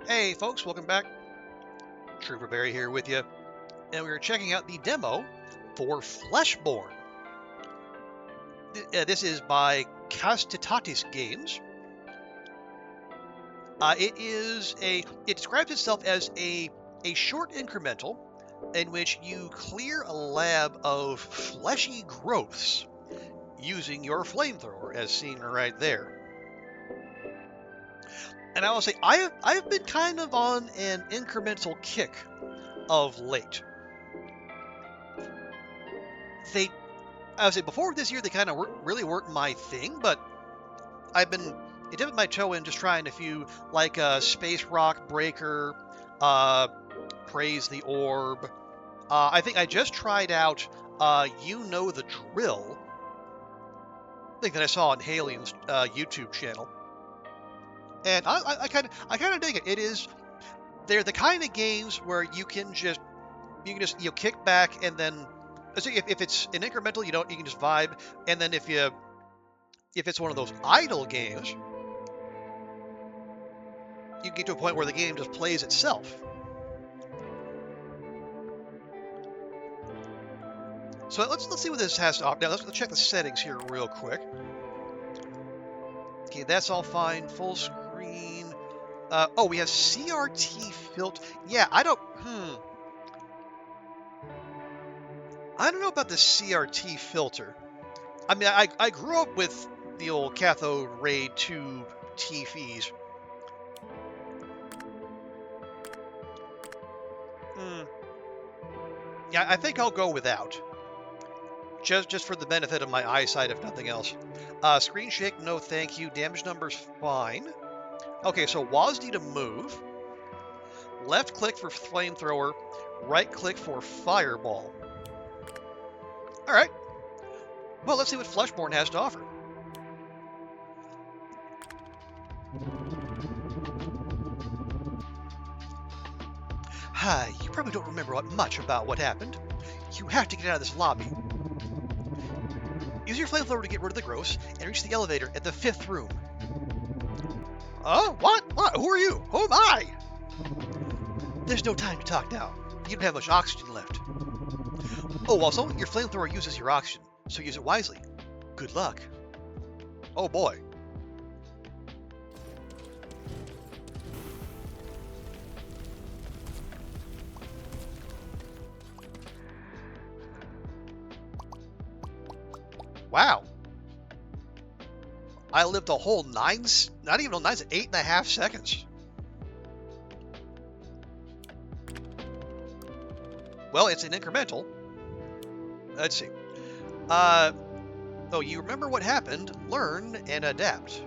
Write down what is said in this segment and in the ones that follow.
Hey folks, welcome back. Trooper Barry here with you, and we are checking out the demo for Fleshborn. This is by Castitatis Games. It describes itself as a short incremental in which you clear a lab of fleshy growths using your flamethrower, as seen right there. And I will say, I've been kind of on an incremental kick of late. I would say before this year, they kind of really weren't my thing, but I've been dipping my toe in just trying a few, like Space Rock Breaker, Praise the Orb. I think I just tried out You Know the Drill, thing that I saw on Halien's YouTube channel, and I kind of dig it. They're the kind of games where you can just kick back and then if it's an incremental, you can just vibe, and then if it's one of those idle games, you get to a point where the game just plays itself. So let's see what this has to offer. Now let's check the settings here real quick. Okay, that's all fine. Full screen. Oh, we have CRT filter. Yeah, I don't know about the CRT filter. I mean, I grew up with the old cathode ray tube TVs. Yeah, I think I'll go without. Just for the benefit of my eyesight, if nothing else. Screen shake, no thank you. Damage numbers, fine. Okay, so WASD to move. Left click for flamethrower. Right click for fireball. All right. Well, let's see what Fleshborn has to offer. Hi, you probably don't remember much about what happened. You have to get out of this lobby. Use your flamethrower to get rid of the growths and reach the elevator at the 5th room. Oh, what? Who are you? Who am I? There's no time to talk now. You don't have much oxygen left. Oh, also, your flamethrower uses your oxygen, so use it wisely. Good luck. Oh boy. Wow. I lived a whole not even 8.5 seconds. Well, it's an incremental. Let's see. Oh, you remember what happened, learn, and adapt.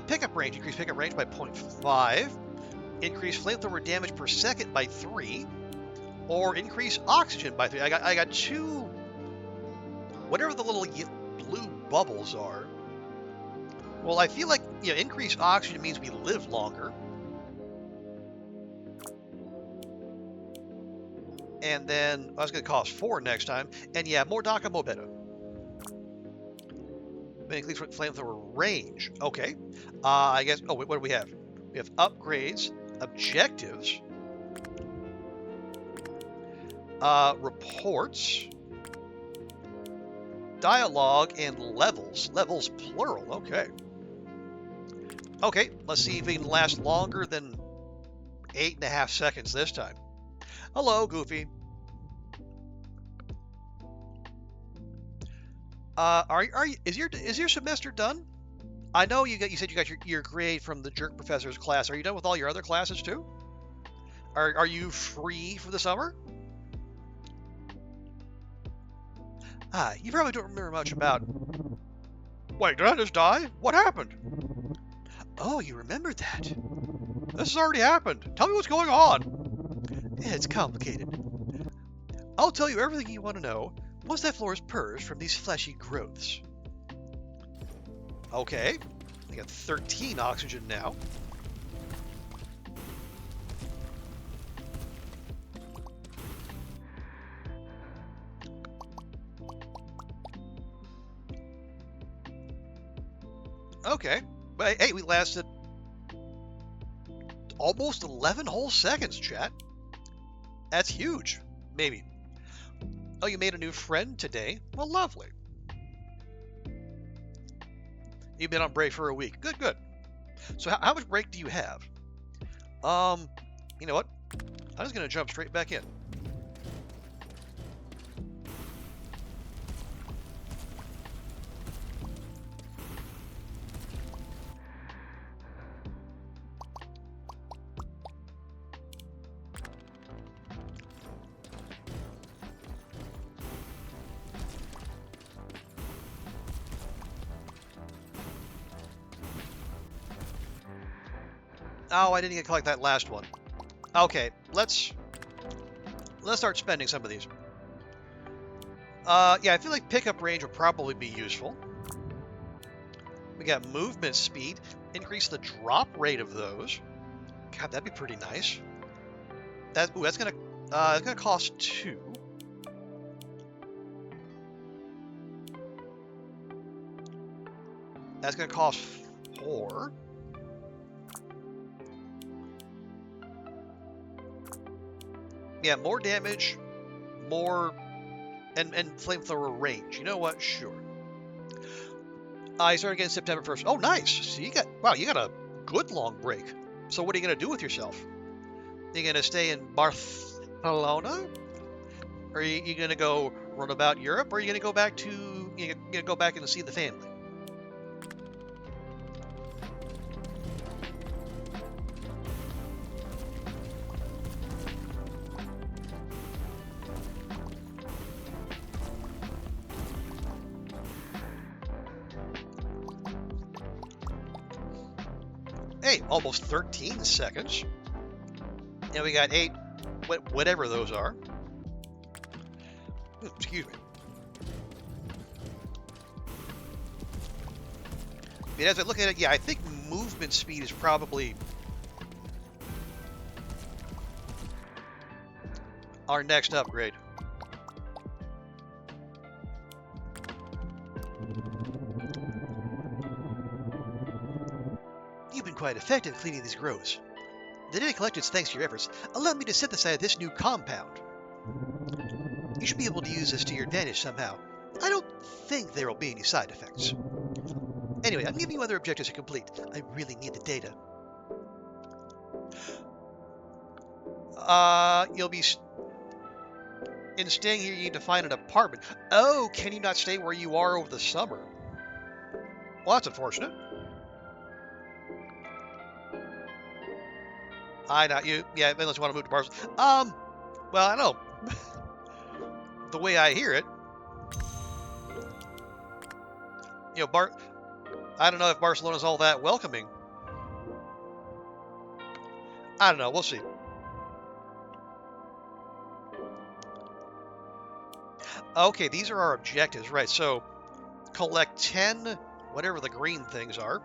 Pickup range, increase pickup range by 0.5. Increase flamethrower damage per second by 3. Or increase oxygen by 3. I got 2, whatever the little blue bubbles are. Well, I feel like, increased oxygen means we live longer. And then, that's going to cost 4 next time. And yeah, more Daka Mobetta. Increase flamethrower range. Okay. I guess, what do we have? We have upgrades, objectives, reports, dialogue, and levels. Levels plural. Okay. Okay, let's see if we can last longer than 8.5 seconds this time. Hello, Goofy. Is your semester done? I know you said you got your grade from the jerk professor's class. Are you done with all your other classes too? Are you free for the summer? You probably don't remember much about... Wait, did I just die? What happened? Oh, you remember that. This has already happened. Tell me what's going on. It's complicated. I'll tell you everything you want to know once that floor is purged from these fleshy growths. Okay. I got 13 oxygen now. Okay. But hey, we lasted almost 11 whole seconds, chat. That's huge. Maybe. Oh, you made a new friend today? Well, lovely. You've been on break for a week. Good, good. So how much break do you have? You know what? I'm just gonna jump straight back in. Oh, I didn't get to collect that last one. Okay, let's start spending some of these. Yeah, I feel like pickup range would probably be useful. We got movement speed. Increase the drop rate of those. God, that'd be pretty nice. That's gonna cost 2. That's gonna cost 4. Yeah, more damage, more, and flamethrower range. You know what? Sure. You started again September 1st. Oh, nice. So you got a good long break. So what are you gonna do with yourself? Are you gonna stay in Barcelona? Or are you gonna go run about Europe? Or are you gonna go back to go back and see the family? Hey, almost 13 seconds. And we got 8, whatever those are. Excuse me. I mean, as I look at it, yeah, I think movement speed is probably our next upgrade. You've been quite effective cleaning these groves. The data collected is thanks to your efforts. Allow me to synthesize this new compound. You should be able to use this to your advantage somehow. I don't think there will be any side effects. Anyway, I'm giving you other objectives to complete. I really need the data. You'll be... In staying here, you need to find an apartment. Oh, can you not stay where you are over the summer? Well, that's unfortunate. I know you. Yeah, unless you want to move to Barcelona. Well, I know. The way I hear it, I don't know if Barcelona's all that welcoming. I don't know. We'll see. Okay, these are our objectives, right? So, collect 10, whatever the green things are.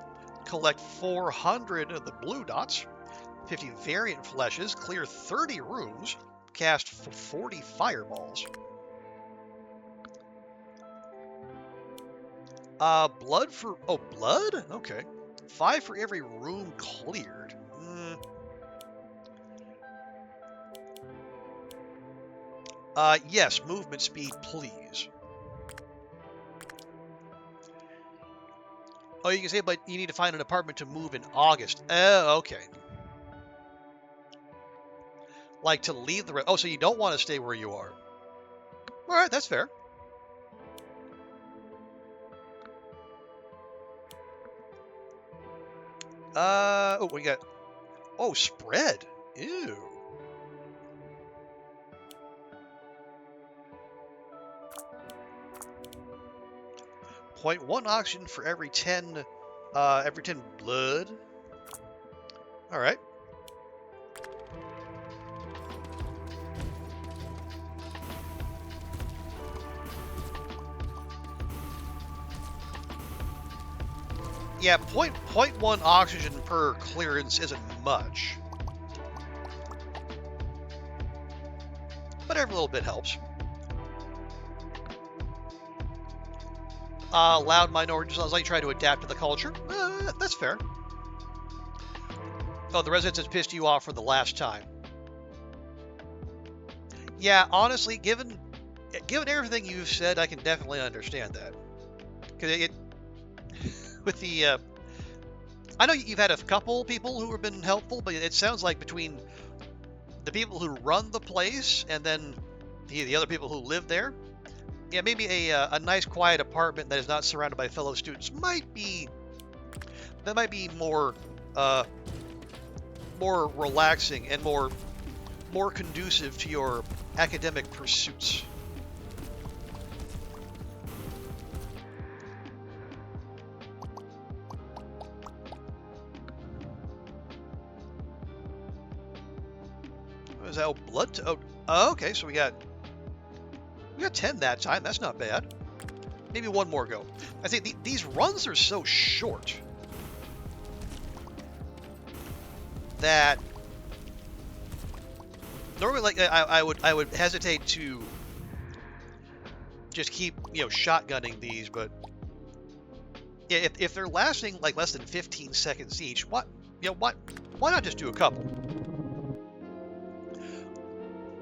Collect 400 of the blue dots. 50 variant fleshes. Clear 30 rooms. Cast 40 fireballs. Blood for... Oh, blood? Okay. 5 for every room cleared. Yes, movement speed, please. Oh, you can say, but you need to find an apartment to move in August. Oh, okay. Like to leave the... Oh, so you don't want to stay where you are. All right, that's fair. Oh, we got... Oh, spread. Ew. .1 oxygen for every 10 blood. All right. Yeah, 0.1 oxygen per clearance isn't much. But every little bit helps. loud minorities as I try to adapt to the culture. That's fair. Oh, the residents has pissed you off for the last time. Yeah, honestly, given everything you've said, I can definitely understand that. Because with the, I know you've had a couple people who have been helpful, but it sounds like between the people who run the place and then the other people who live there, yeah, maybe a nice quiet apartment that is not surrounded by fellow students might be more more relaxing and more conducive to your academic pursuits. What is that? Oh, blood? Oh, okay. So we got 10 that time. That's not bad. Maybe one more go. I think these runs are so short that normally, like, I would hesitate to just keep shotgunning these, but yeah, if they're lasting like less than 15 seconds each, why not just do a couple?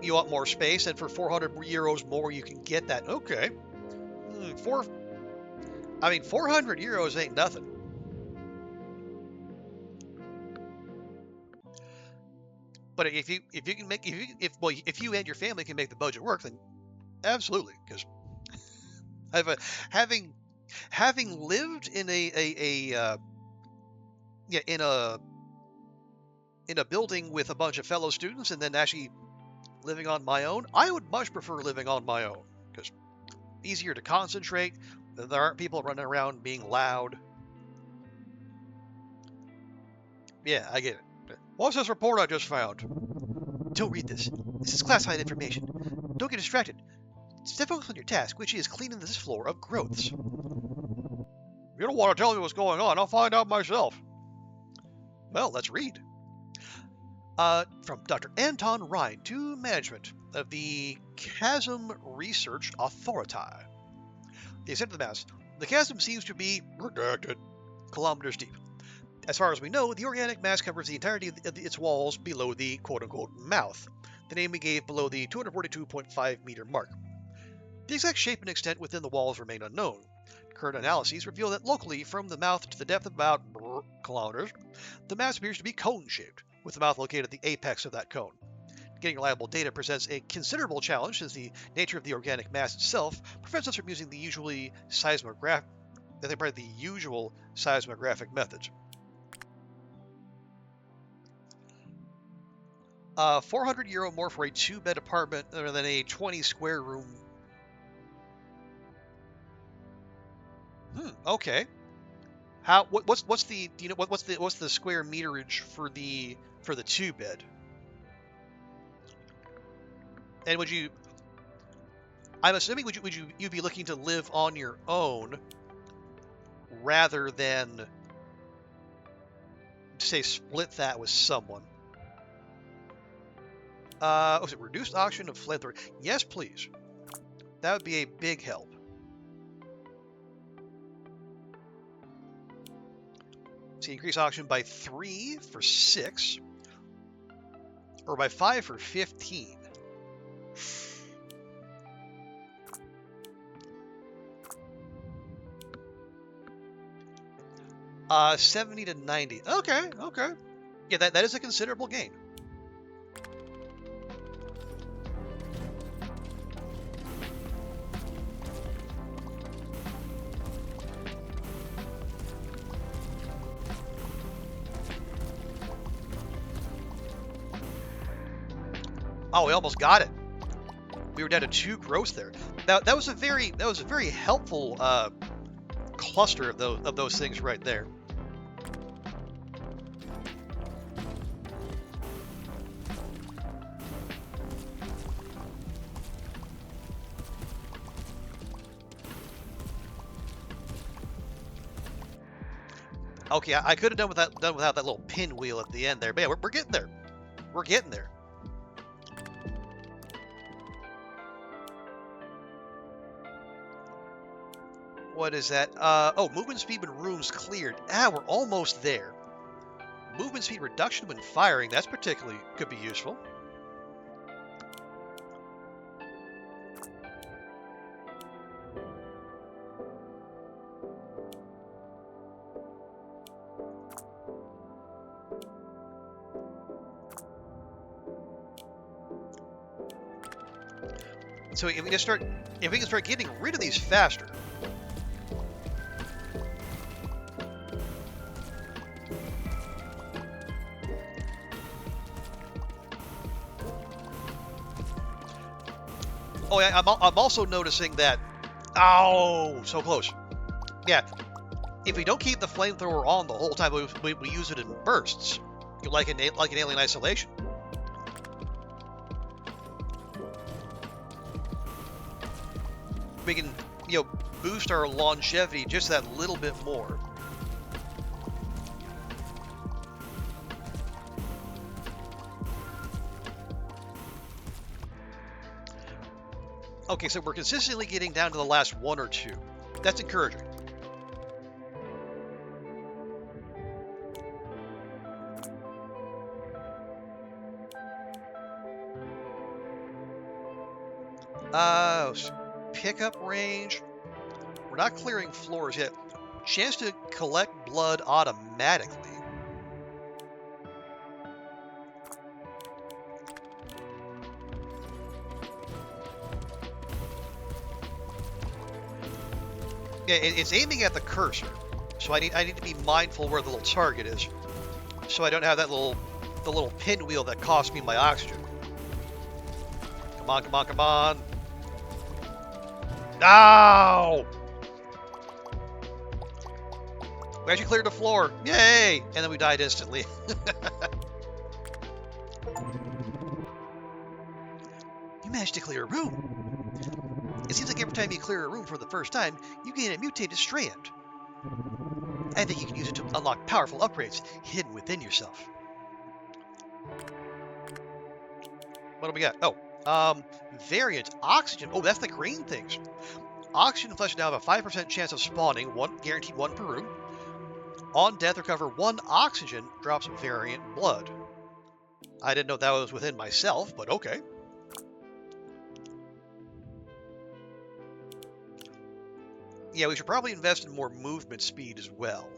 You want more space, and for 400 euros more, you can get that. Okay, 400 euros ain't nothing. But if you can make if you and your family can make the budget work, then absolutely. Because having lived in in a building with a bunch of fellow students and then actually living on my own, I would much prefer living on my own because easier to concentrate. There aren't people running around being loud. Yeah, I get it. What's this report I just found? Don't read this. This is classified information. Don't get distracted. Stay focused on your task, which is cleaning this floor of growths. You don't want to tell me what's going on. I'll find out myself. Well, let's read. From Dr. Anton Rhine to management of the Chasm Research Authority. The extent of the mass. The chasm seems to be redacted kilometers deep. As far as we know, the organic mass covers the entirety of its walls below the quote-unquote mouth, the name we gave below the 242.5 meter mark. The exact shape and extent within the walls remain unknown. Current analyses reveal that locally, from the mouth to the depth of about kilometers, the mass appears to be cone-shaped, with the mouth located at the apex of that cone. Getting reliable data presents a considerable challenge since the nature of the organic mass itself prevents us from using the usual seismographic methods. 400 euro more for a 2-bed apartment rather than a 20 square room. Okay. What's the square meterage for the 2-bed? And I'm assuming would you be looking to live on your own rather than say split that with someone? Was it reduced auction of flamethrower? Yes, please. That would be a big help. See, increase auction by 3 for 6, or by 5 for 15. Uh, 70 to 90. Okay. Yeah, that is a considerable gain. Oh, we almost got it. We were down to 2 gross there. That was a very helpful cluster of those things right there. Okay, I could have done without that little pinwheel at the end there, but yeah, we're getting there. We're getting there. What is that? Oh, movement speed when rooms cleared. Ah, we're almost there. Movement speed reduction when firing. That's particularly could be useful. So if we can start getting rid of these faster. Oh yeah, I'm also noticing that. Oh, so close. Yeah, if we don't keep the flamethrower on the whole time, we use it in bursts, like an alien isolation. We can, boost our longevity just that little bit more. Okay, so we're consistently getting down to the last one or two. That's encouraging. Pickup range. We're not clearing floors yet. Chance to collect blood automatically. Yeah, it's aiming at the cursor, so I need to be mindful where the little target is, so I don't have the little pinwheel that costs me my oxygen. Come on, come on, come on! Ow! We actually cleared the floor. Yay! And then we died instantly. You managed to clear a room. It seems like every time you clear a room for the first time, you gain a mutated strand. I think you can use it to unlock powerful upgrades hidden within yourself. What do we got? Oh, variant oxygen. Oh, that's the green things. Oxygen flesh now have a 5% chance of spawning, guaranteed one per room. On death, recover 1 oxygen, drops variant blood. I didn't know that was within myself, but okay. Yeah, we should probably invest in more movement speed as well.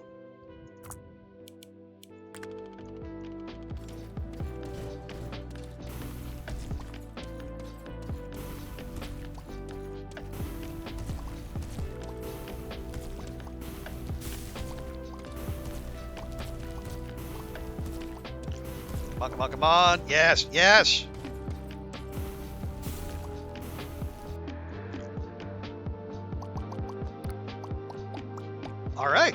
Come on, come on, come on. Yes, yes. All right.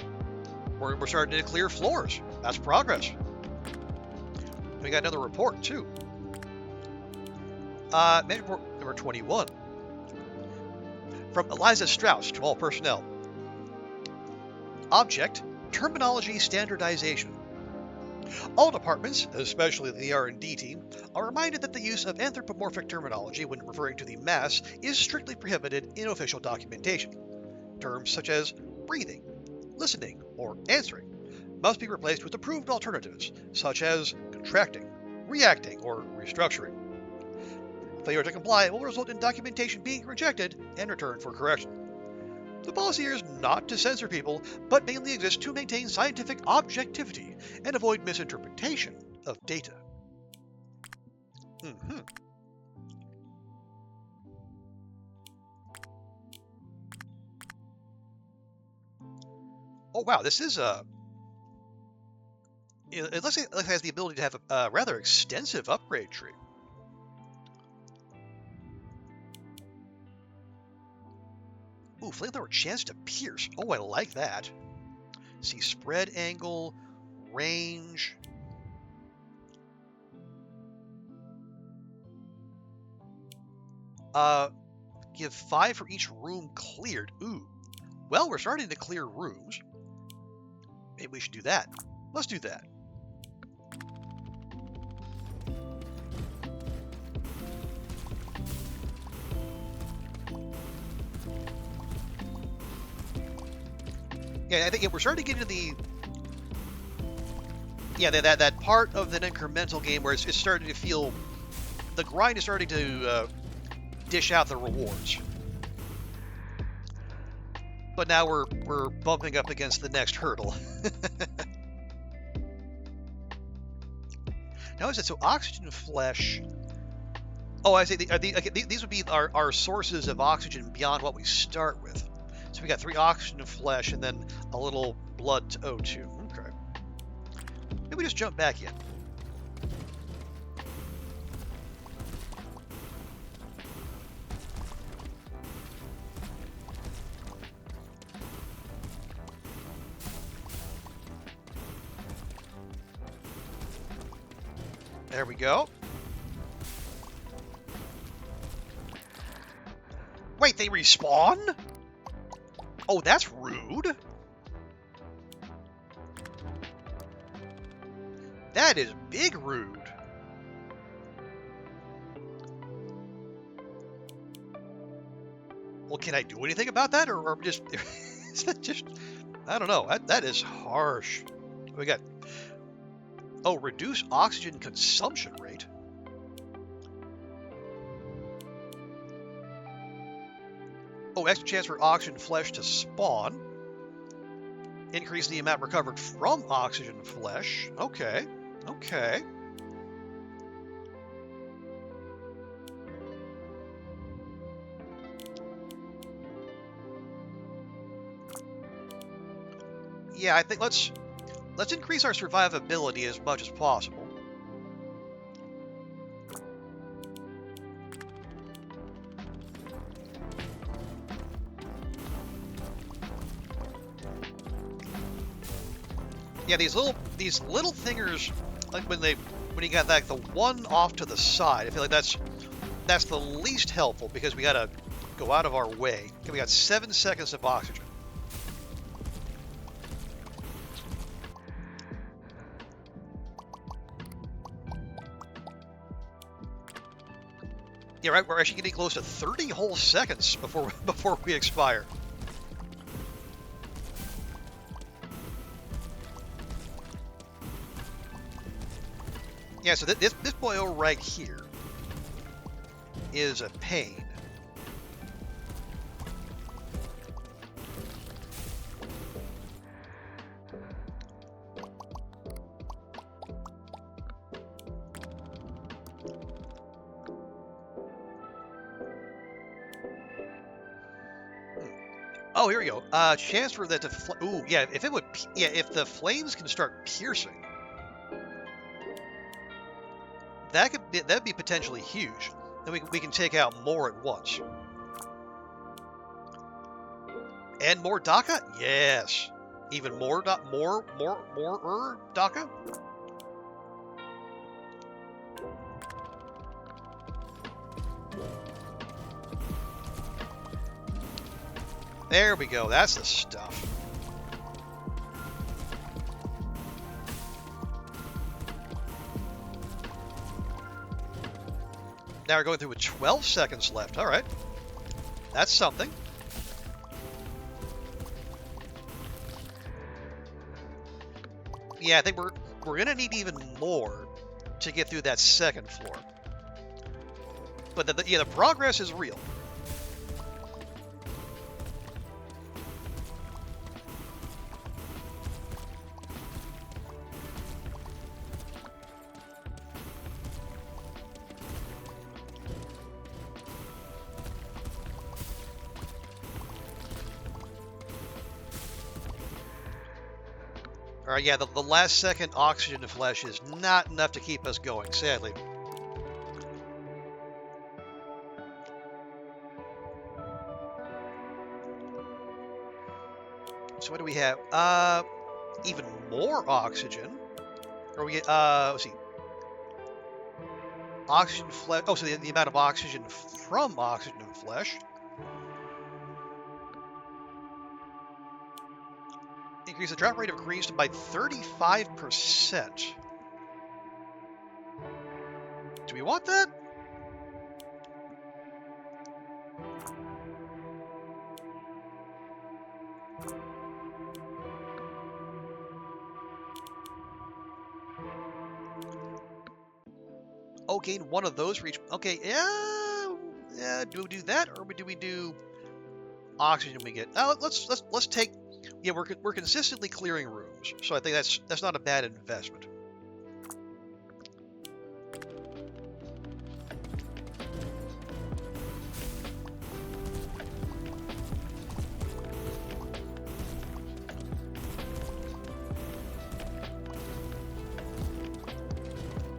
We're starting to clear floors. That's progress. We got another report, too. Management report number 21. From Eliza Strauss to all personnel. Object, terminology standardization. All departments, especially the R&D team, are reminded that the use of anthropomorphic terminology when referring to the mass is strictly prohibited in official documentation. Terms such as breathing, listening, or answering must be replaced with approved alternatives, such as contracting, reacting, or restructuring. Failure to comply will result in documentation being rejected and returned for correction. The policy here is not to censor people, but mainly exists to maintain scientific objectivity and avoid misinterpretation of data. Oh wow, this is it looks like it has the ability to have a rather extensive upgrade tree. Ooh, flamethrower chance to pierce. Oh, I like that. See, spread angle, range. Give 5 for each room cleared. Ooh. Well, we're starting to clear rooms. Maybe we should do that. Let's do that. Yeah, I think we're starting to get into the... Yeah, that part of the incremental game where it's starting to feel... The grind is starting to dish out the rewards. But now we're bumping up against the next hurdle. Now is it so oxygen flesh? Oh, I see. These would be our sources of oxygen beyond what we start with. So we got 3 oxygen flesh and then a little blood to O2. Okay. Maybe we just jump back in. There we go. Wait, they respawn? Oh, that's rude. That is big rude. Well, can I do anything about that, or just... is that just... I don't know. That is harsh. We got... Oh, reduce oxygen consumption rate. Oh, extra chance for oxygen flesh to spawn. Increase the amount recovered from oxygen flesh. Okay. Okay. Yeah, I think let's increase our survivability as much as possible. Yeah, these little thingers, like when you got like the one off to the side, I feel like that's the least helpful because we gotta go out of our way. Okay, we got 7 seconds of oxygen. Yeah, right. We're actually getting close to 30 whole seconds before we expire. Yeah, so this boyo right here is a pain. Oh, here we go. Chance for that to... Ooh, yeah, if the flames can start piercing, that'd be potentially huge. Then we can take out more at once. And more DACA? Yes. Even more DACA? There we go. That's the stuff. Now we're going through with 12 seconds left. All right. That's something. Yeah, I think we're going to need even more to get through that second floor. But the progress is real. All right, yeah, the last second oxygen to flesh is not enough to keep us going, sadly. So what do we have? Even more oxygen. Or we get, let's see. Oxygen flesh. Oh, so the amount of oxygen from oxygen and flesh. Increase the drop rate of grease by 35%. Do we want that? Oh, gain one of those for each. Okay, yeah. Do we do that, or do we do oxygen we get? Let's take. Yeah, we're consistently clearing rooms, so I think that's not a bad investment.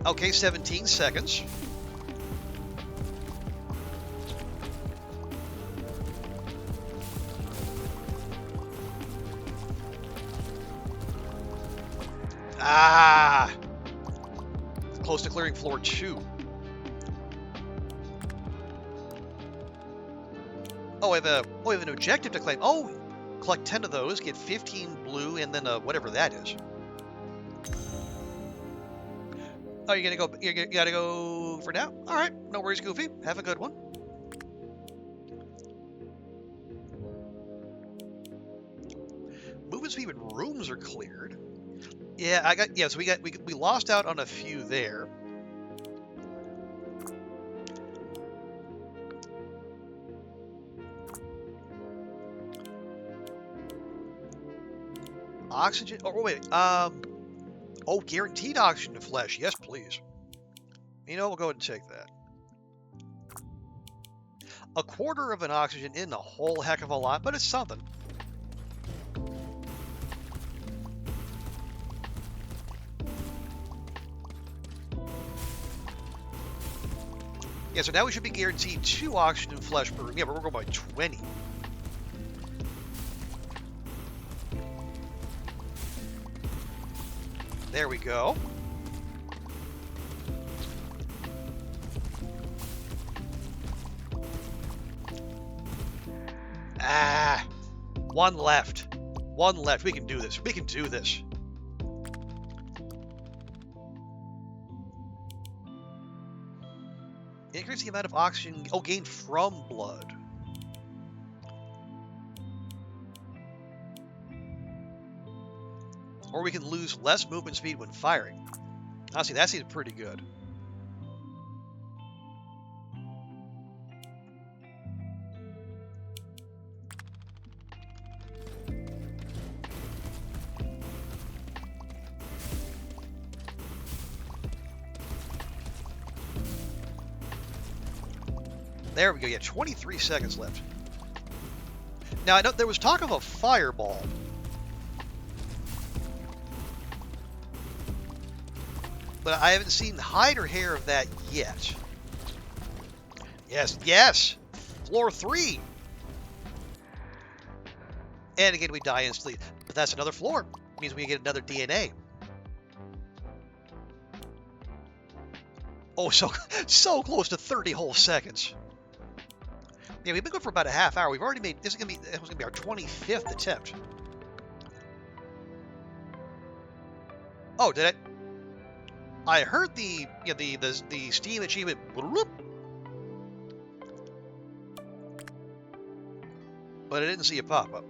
Okay, 17 seconds. Ah! Close to clearing floor 2. Oh, we have an objective to claim. Oh, collect 10 of those, get 15 blue, and then whatever that is. Oh, you're gonna go. You gotta go for now. All right, no worries, Goofy. Have a good one. Movement speed when rooms are cleared. Yeah, So we lost out on a few there. Oxygen. Oh wait. Oh, guaranteed oxygen to flesh. Yes, please. You know, we'll go ahead and take that. A quarter of an oxygen isn't a whole heck of a lot, but it's something. Yeah, so now we should be guaranteed 2 oxygen and flesh per room. Yeah, but we're going by 20. There we go. Ah, one left. One left. We can do this. We can do this. Increase the amount of oxygen gained from blood. Or we can lose less movement speed when firing. Honestly, that seems pretty good. There we go. Yeah, 23 seconds left. Now, I know there was talk of a fireball. But I haven't seen hide or hair of that yet. Yes, yes! Floor 3! And again, we die instantly. But that's another floor. It means we get another DNA. Oh, so close to 30 whole seconds. Yeah, we've been going for about a half hour. We've already made this was gonna be our 25th attempt. Oh, did it? I heard the Steam achievement. But I didn't see a pop up.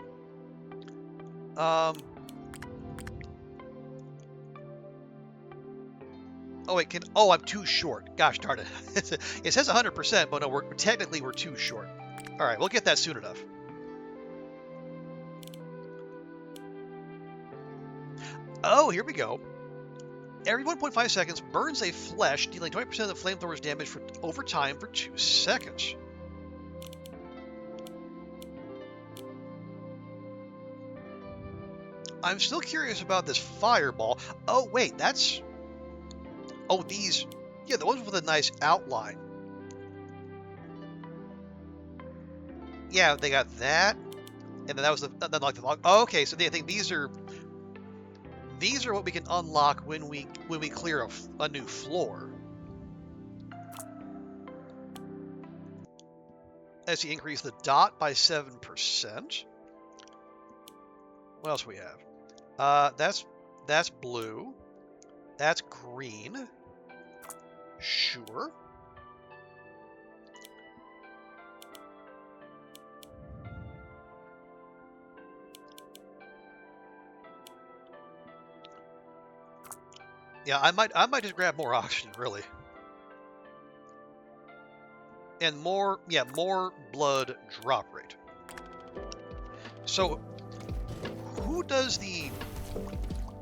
Oh wait, I'm too short. Gosh darn it! It says 100%, but no, we're too short. All right, we'll get that soon enough. Oh, here we go. Every 1.5 seconds, burns a flesh, dealing 20% of the flamethrower's damage over time for 2 seconds. I'm still curious about this fireball. Oh wait, that's. Oh, these. Yeah, the ones with a nice outline. Yeah, they got that, and then that was the log. Oh, okay, so I think these are what we can unlock when we clear a new floor. As you increase the dot by 7%. What else we have? That's blue. That's green. Sure. Yeah, I might just grab more oxygen, really. And more blood drop rate. So, who does the...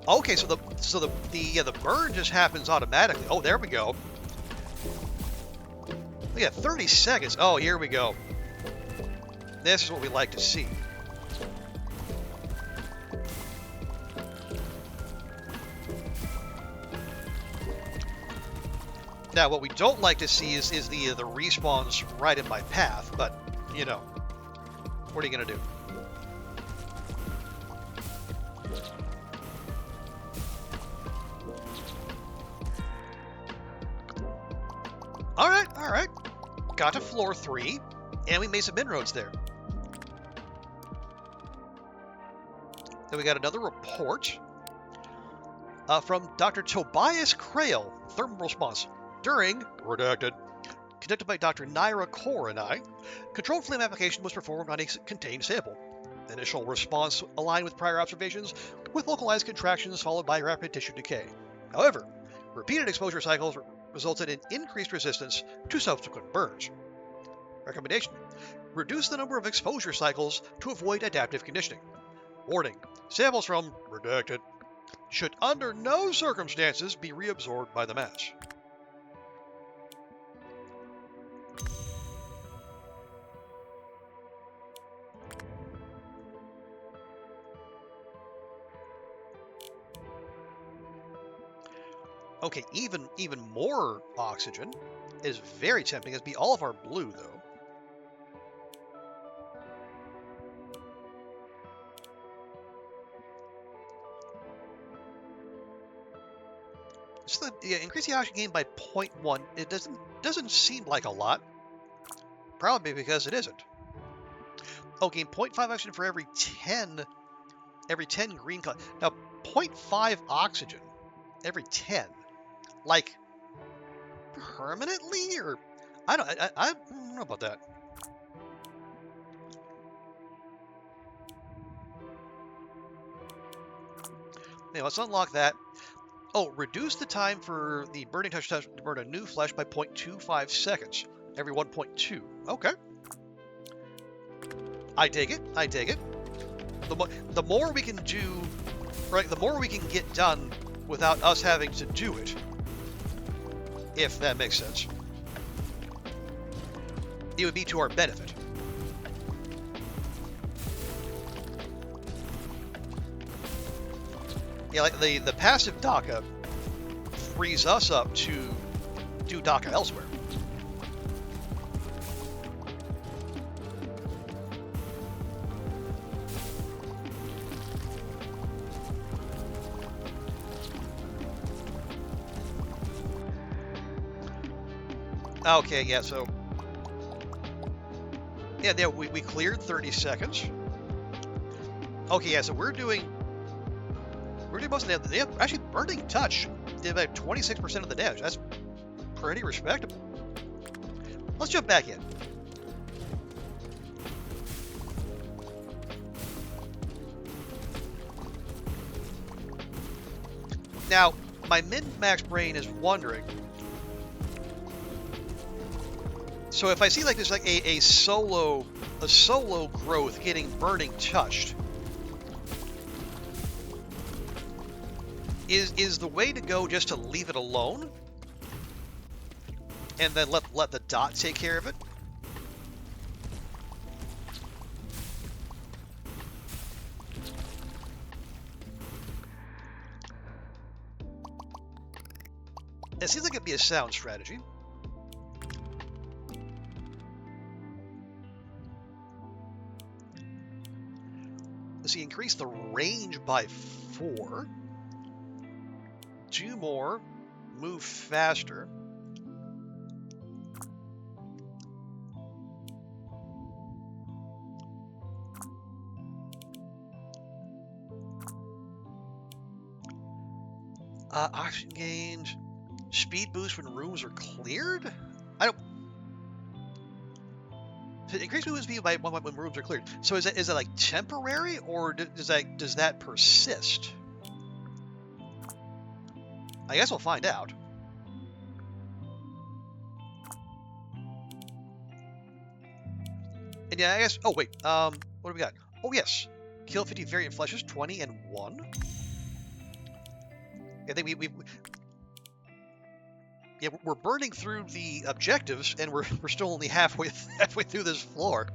Okay, so the burn just happens automatically. Oh, there we go. We got 30 seconds. Oh, here we go. This is what we like to see. Now, what we don't like to see is the respawns right in my path, but, you know, what are you going to do? All right. Got to floor 3, and we made some inroads there. Then we got another report from Dr. Tobias Crail, thermal response during redacted, conducted by Dr. Naira Kaur and I. Controlled flame application was performed on a contained sample. Initial response aligned with prior observations, with localized contractions followed by rapid tissue decay. However, repeated exposure cycles resulted in increased resistance to subsequent burns. Recommendation: reduce the number of exposure cycles to avoid adaptive conditioning. Warning: samples from redacted should under no circumstances be reabsorbed by the mass. Okay, even more oxygen is very tempting. It'd be all of our blue, though. So increase the oxygen gain by 0.1. It doesn't seem like a lot. Probably because it isn't. Oh, gain 0.5 oxygen for every 10 green color. Now, 0.5 oxygen every 10. Like, permanently? Or I don't know about that. Anyway, let's unlock that. Oh, reduce the time for the burning touch to burn a new flesh by 0.25 seconds. Every 1.2. Okay. I take it. The more we can do, right, the more we can get done without us having to do it. If that makes sense. It would be to our benefit. Yeah, like the passive DACA frees us up to do DACA elsewhere. Okay, yeah, so... Yeah, we cleared 30 seconds. Okay, yeah, so we're doing most of the... Actually, Burning Touch did about 26% of the damage. That's pretty respectable. Let's jump back in. Now, my min-max brain is wondering... So if I see like there's like a solo growth getting Burning Touched, is the way to go just to leave it alone and then let the dot take care of it? It seems like it'd be a sound strategy. Let's see, increase the range by 4. Do more, move faster. Oxygen gains, speed boost when rooms are cleared? I don't... Increase movement speed by 1 when rooms are cleared. So is it like temporary, or does that persist? I guess we'll find out. And yeah, I guess. Oh wait. What do we got? Oh yes, kill 50 variant fleshes, 20 and 1. I think we yeah, we're burning through the objectives, and we're still only halfway through this floor.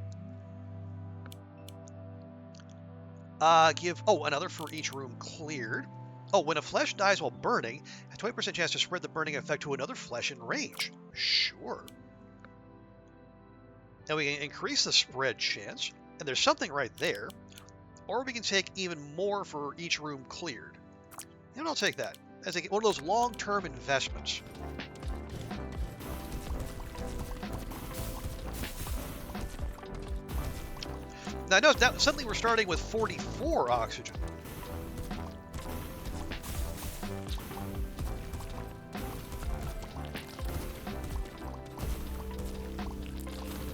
Give another for each room cleared. Oh, when a flesh dies while burning, a 20% chance to spread the burning effect to another flesh in range. Sure. And we can increase the spread chance, and there's something right there. Or we can take even more for each room cleared. And I'll take that as one of those long-term investments. Now, I know that suddenly we're starting with 44 oxygen.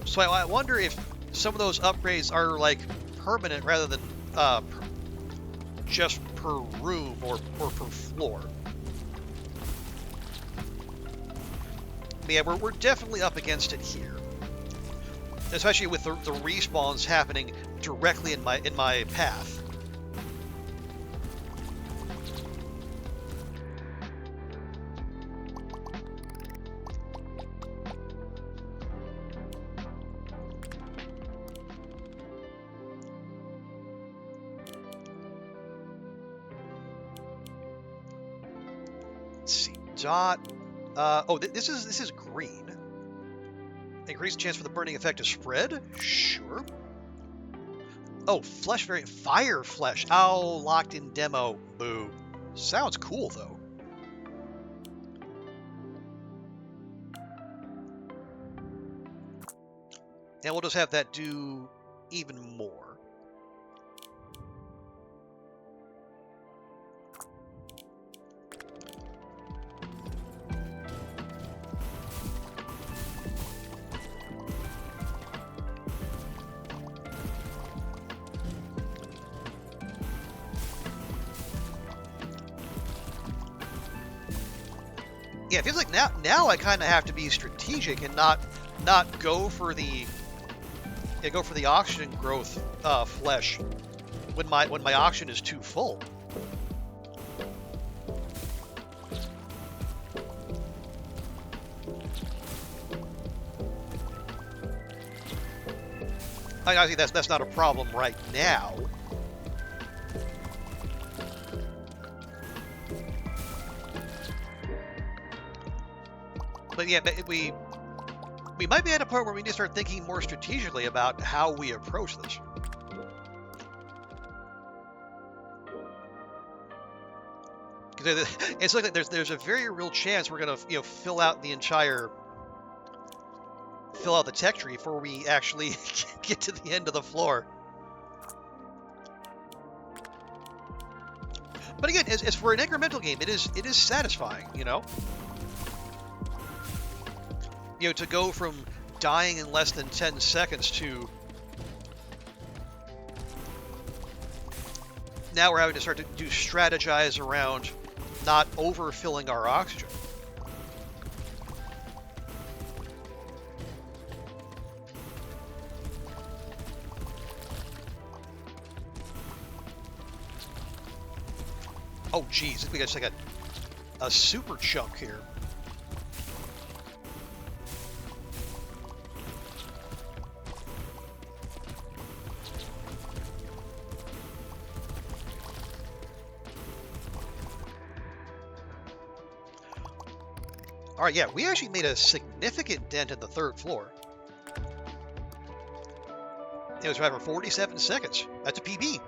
So I wonder if some of those upgrades are like permanent rather than just per room or per floor. But yeah, we're definitely up against it here, especially with the respawns happening directly in my path. Let's see, dot. This is green. Increase the chance for the burning effect to spread? Sure. Oh, flesh variant. Fire flesh. Oh, locked in demo. Boo. Sounds cool, though. And we'll just have that do even more. Yeah, it feels like now I kind of have to be strategic and not go for the oxygen growth flesh when my oxygen is too full. I think that's not a problem right now. But yeah, we might be at a point where we need to start thinking more strategically about how we approach this. Because it's like there's a very real chance we're gonna fill out the tech tree before we actually get to the end of the floor. But again, as for an incremental game, it is satisfying, to go from dying in less than 10 seconds to now we're having to start to strategize around not overfilling our oxygen. Oh geez, we got just like a super chunk here. All right, yeah, we actually made a significant dent in the third floor. It was right for 47 seconds. That's a PB.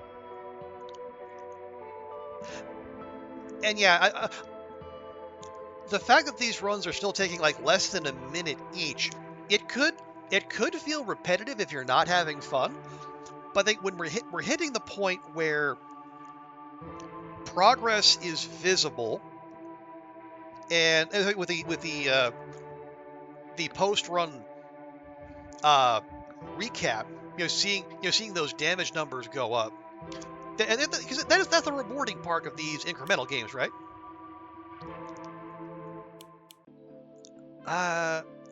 And yeah, the fact that these runs are still taking like less than a minute each, it could feel repetitive if you're not having fun. But I think when we're hitting the point where progress is visible. And with the post-run recap, seeing those damage numbers go up, because that's the rewarding part of these incremental games, right?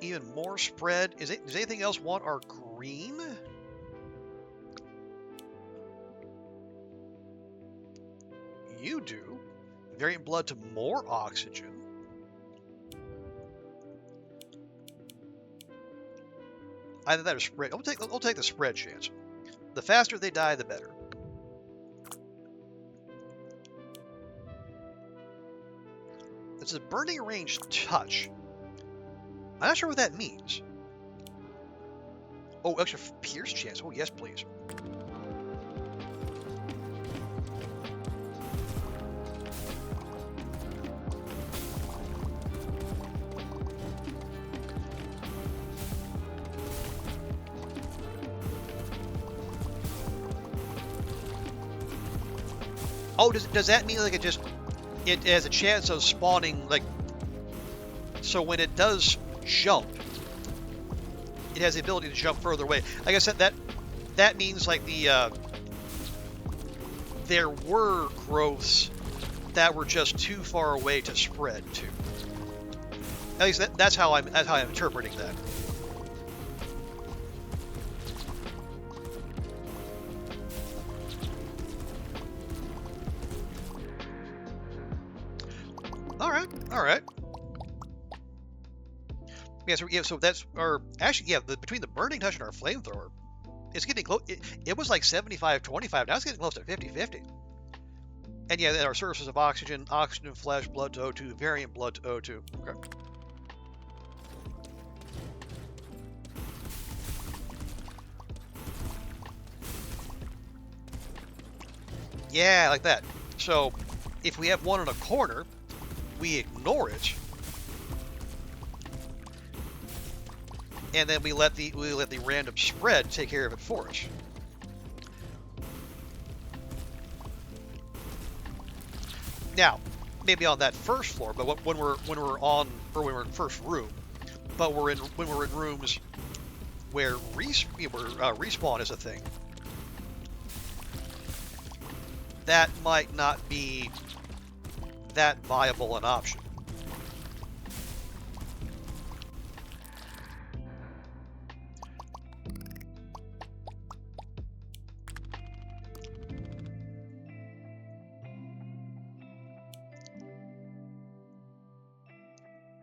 Even more spread. Does anything else want our green? you do. Variant blood to more oxygen. Either that or spread. I'll take the spread chance. The faster they die, the better. It's a burning range touch. I'm not sure what that means. Oh, extra pierce chance. Oh, yes, please. Oh, does that mean like it has a chance of spawning, like, so when it does jump, it has the ability to jump further away. Like I said, that means like there were growths that were just too far away to spread to. At least that's how I'm interpreting that. All right. Yeah, so that's our actually, yeah, between the burning touch and our flamethrower, it's getting close. It was like 75-25. Now it's getting close to 50-50. And yeah, our sources of oxygen, flesh, blood to O2, variant blood to O2. Okay. Yeah, like that. So if we have one in a corner, we ignore it, and then we let the random spread take care of it for us. Now, maybe on that first floor, but when we're in first room, but when we're in rooms where respawn is a thing, that might not be that viable an option.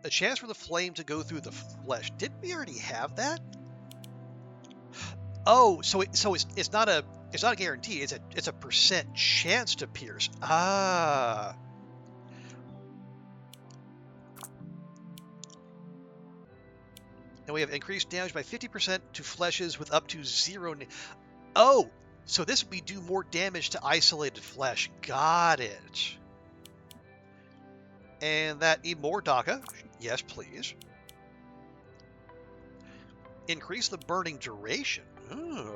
A chance for the flame to go through the flesh. Didn't we already have that? Oh, so it's not a guarantee. It's a percent chance to pierce. Ah. And we have increased damage by 50% to fleshes with up to 0. Oh, so we do more damage to isolated flesh. Got it. And that need more DACA. Yes, please. Increase the burning duration. Oh.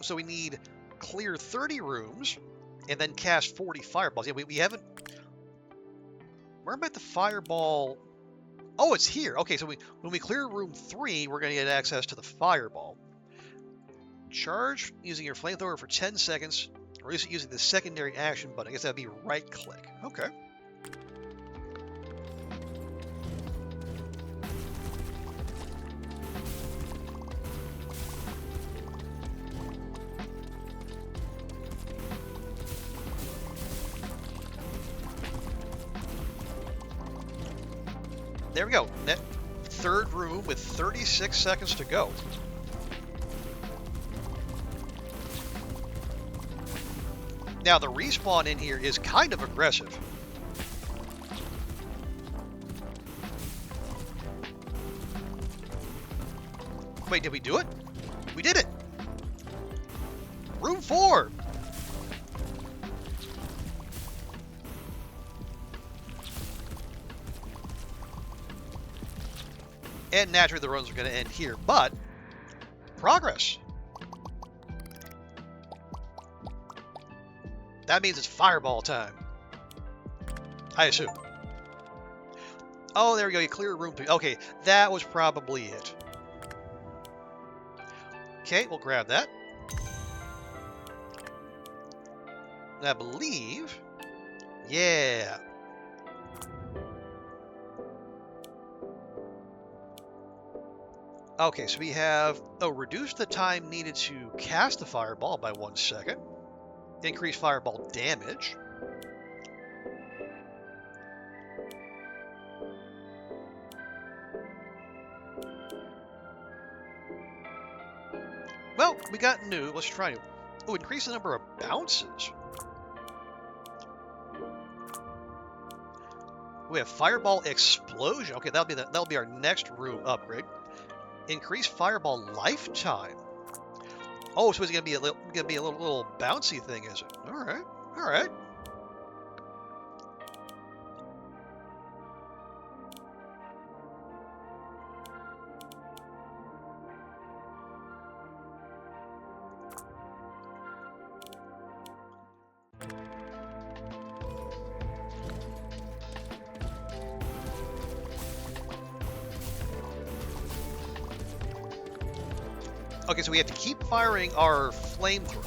So we need clear 30 rooms and then cast 40 fireballs. Yeah, we haven't. Where about the fireball? Oh, it's here. Okay, so when we clear room 3, we're going to get access to the fireball. Charge using your flamethrower for 10 seconds, or using the secondary action button. I guess that'd be right click. Okay. There we go. That third room with 36 seconds to go. Now, the respawn in here is kind of aggressive. Wait, did we do it? We did it! Room 4! And naturally the runs are going to end here, but progress. That means it's fireball time. I assume. Oh, there we go. You clear room 3. Okay, that was probably it. Okay, we'll grab that. And I believe... Yeah. Okay, so we have, oh, reduce the time needed to cast the fireball by 1 second. Increase fireball damage. Well, we got new. Let's try new. Oh, increase the number of bounces. We have fireball explosion. Okay, that'll be our next room upgrade. Increase fireball lifetime. Oh, so it's gonna be a little bouncy thing, is it? All right, all right. Okay, so we have to keep firing our flamethrower.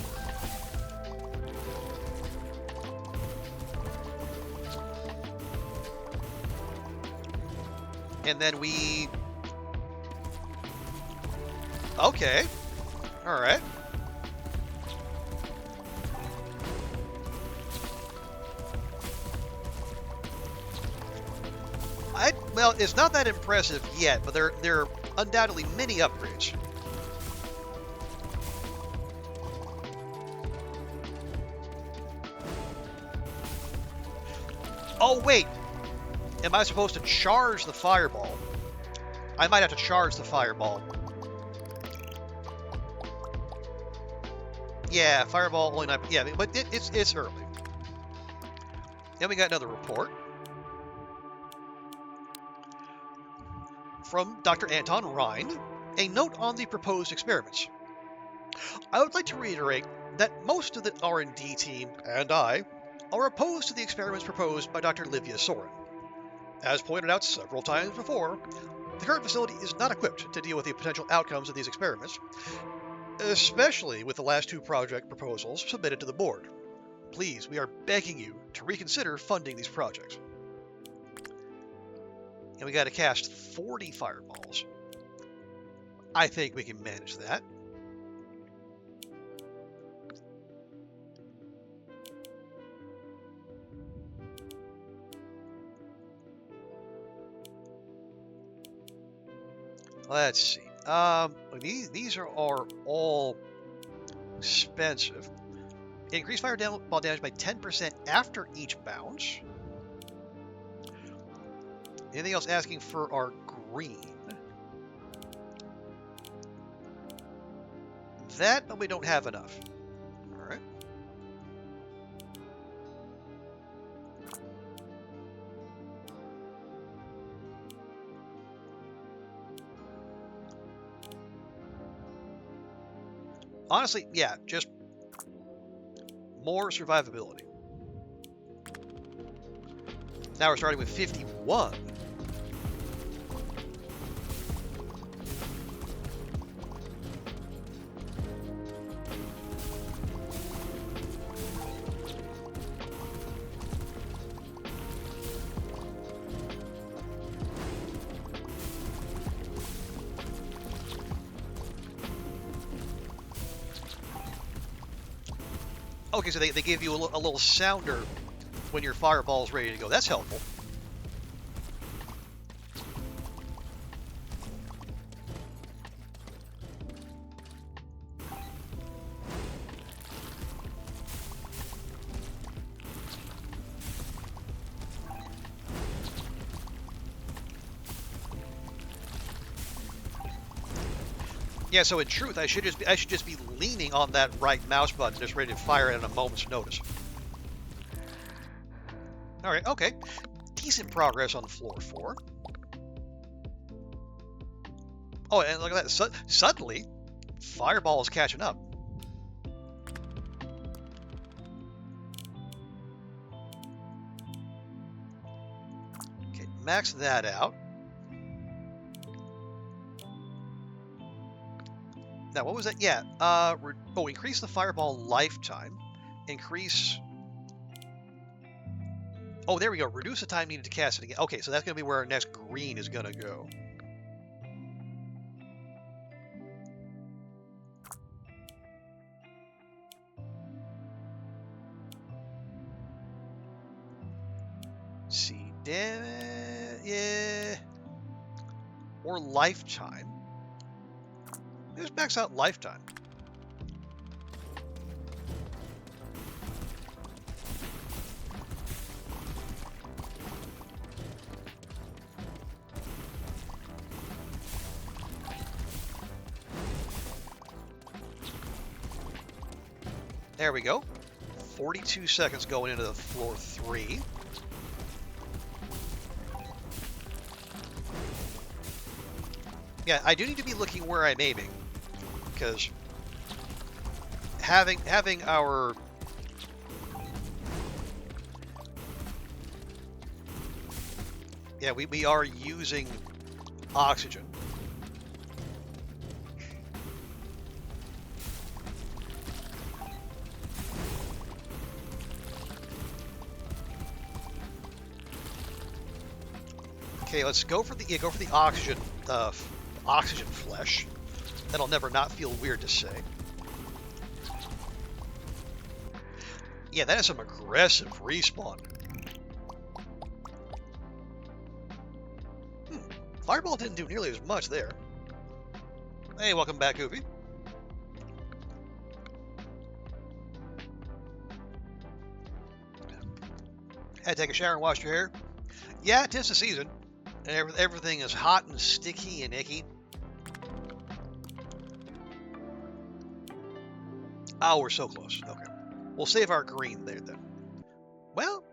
And then we... Okay. All right. Well, it's not that impressive yet, but there are undoubtedly many upgrades. Oh, wait. Am I supposed to charge the fireball? I might have to charge the fireball. Yeah, fireball only 9. Yeah, but it's early. Then we got another report from Dr. Anton Rhine. A note on the proposed experiments. I would like to reiterate that most of the R&D team and I are opposed to the experiments proposed by Dr. Livia Soren. As pointed out several times before, the current facility is not equipped to deal with the potential outcomes of these experiments, especially with the last 2 project proposals submitted to the board. Please, we are begging you to reconsider funding these projects. And we got to cast 40 fireballs. I think we can manage that. Let's see. These are all expensive. Increase fireball damage by 10% after each bounce. Anything else asking for our green? That, but we don't have enough. All right. Honestly, yeah, just more survivability. Now we're starting with 51. Okay, so they give you a little sounder when your fireball's ready to go. That's helpful. Yeah, so in truth, I should just be leaning on that right mouse button, just ready to fire at a moment's notice. All right, okay, decent progress on floor 4. Oh, and look at that! Suddenly, fireball is catching up. Okay, max that out. Now, what was that? Yeah. Increase the fireball lifetime. Increase. Oh, there we go. Reduce the time needed to cast it again. Okay, so that's going to be where our next green is going to go. Yeah. Or lifetime. Just max out lifetime. There we go. 42 seconds going into the floor 3. Yeah, I do need to be looking where I'm aiming, because having our we are using oxygen. Okay, let's go for the oxygen oxygen flesh. That'll never not feel weird to say. Yeah, that is some aggressive respawn. Fireball didn't do nearly as much there. Hey, welcome back, Goofy. Had to take a shower and wash your hair. Yeah, it is the season. And everything is hot and sticky and icky. Oh, we're so close. Okay. We'll save our green there then. Well,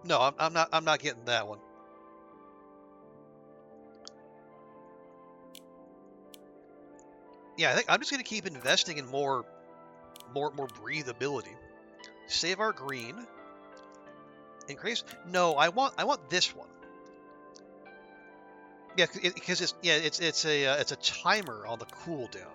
no, I'm not getting that one. Yeah, I think I'm just going to keep investing in more breathability. Save our green. Increase? No, I want this one. Yeah, because it's a timer on the cooldown.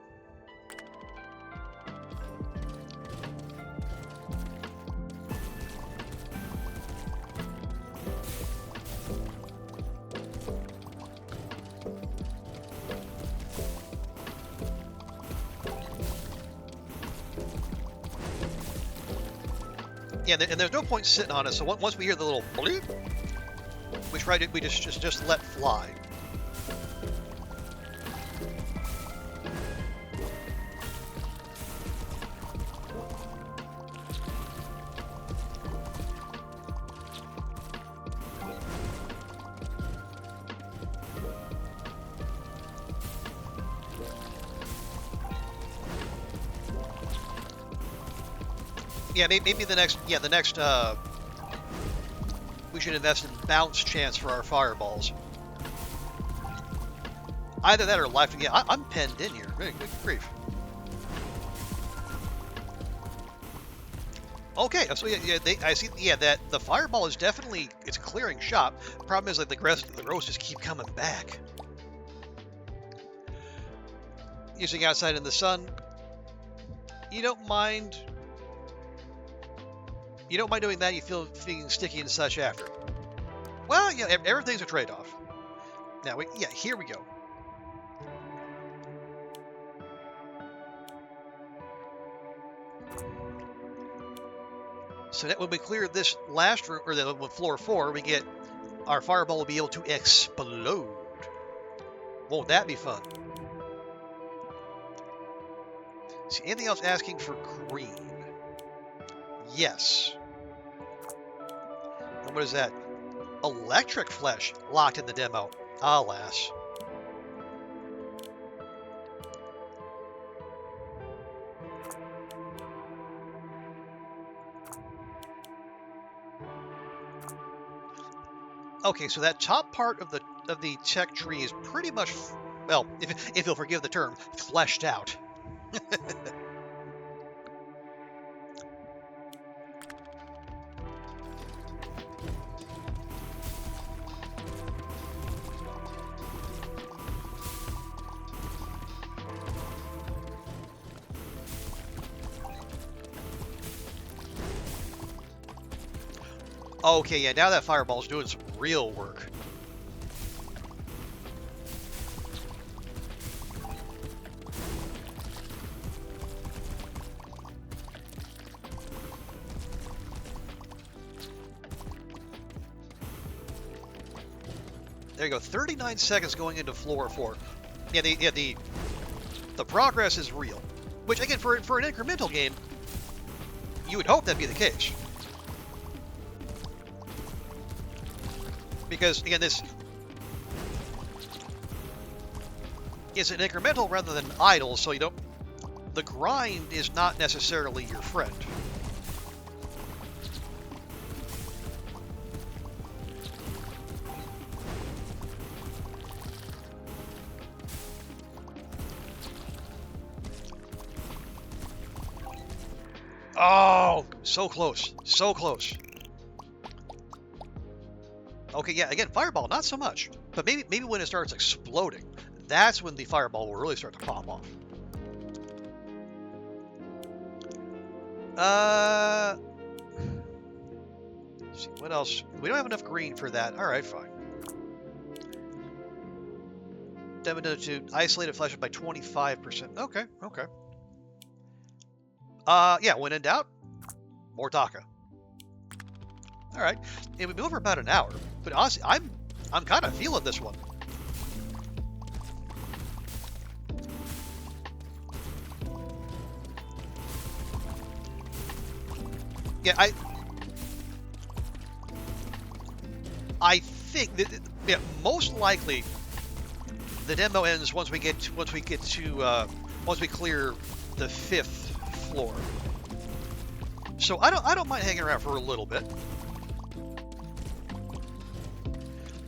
Yeah, and there's no point sitting on it. So once we hear the little bleep, we just let fly. Yeah, maybe the next we should invest in bounce chance for our fireballs. Either that or life. Yeah, I'm penned in here. Good grief. Okay, so I see. Yeah, that the fireball is definitely it's clearing shop. Problem is like the roasts just keep coming back. Using outside in the sun. You don't mind doing that. You feel feeling sticky and such after. Well, yeah, everything's a trade-off. Now, here we go. So that when we clear this last room, or the floor 4, we get our fireball will be able to explode. Won't that be fun? See, anything else asking for green? Yes. And what is that? Electric flesh locked in the demo. Alas. Okay, so that top part of the tech tree is pretty much, well, if you'll forgive the term, fleshed out. Okay, yeah, now that fireball's doing some real work. There you go. 39 seconds going into floor 4. Yeah, the progress is real. Which, again, for an incremental game, you would hope that'd be the case. Because, again, this is an incremental rather than idle, so you don't... The grind is not necessarily your friend. Oh, so close. So close. Okay, yeah, again, fireball, not so much. But maybe when it starts exploding, that's when the fireball will really start to pop off. Let's see, what else? We don't have enough green for that. Alright, fine. Demo to isolated flesh by 25%. Okay, okay. Yeah, when in doubt, more Taka. All right, and we've been over about an hour, but honestly, I'm kind of feeling this one. Yeah, I think that, yeah, most likely the demo ends once we clear the 5th floor. So I don't mind hanging around for a little bit.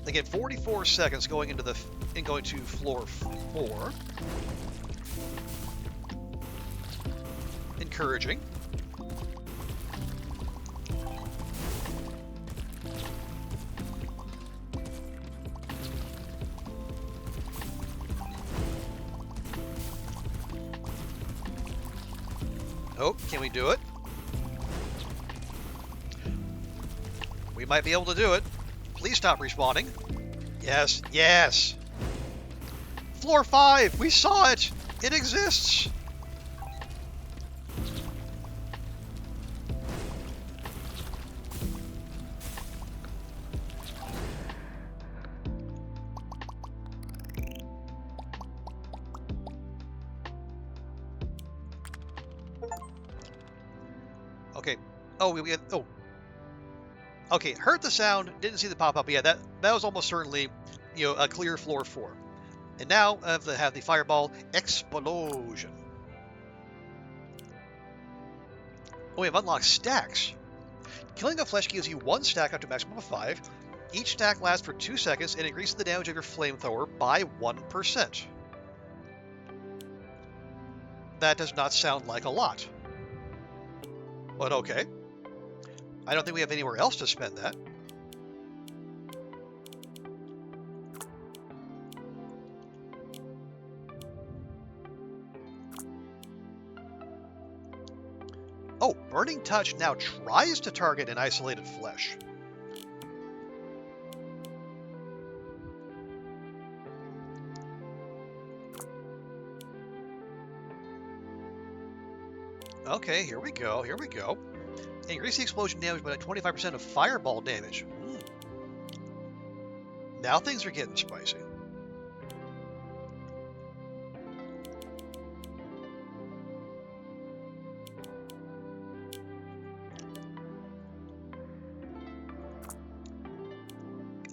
Again, 44 seconds going into floor 4. Encouraging. Oh, can we do it? We might be able to do it. Please stop respawning. Yes, yes. Floor 5, we saw it. It exists. Okay. Oh, we had... Oh. Okay, heard the sound, didn't see the pop-up. Yeah, that was almost certainly, you know, a clear floor 4. And now I have the fireball explosion. Oh, we have unlocked stacks. Killing a flesh gives you 1 stack up to a maximum of 5. Each stack lasts for 2 seconds and increases the damage of your flamethrower by 1%. That does not sound like a lot. But okay. I don't think we have anywhere else to spend that. Oh, Burning Touch now tries to target an isolated flesh. Okay, here we go, here we go. Increase the explosion damage by 25% of fireball damage. Now things are getting spicy.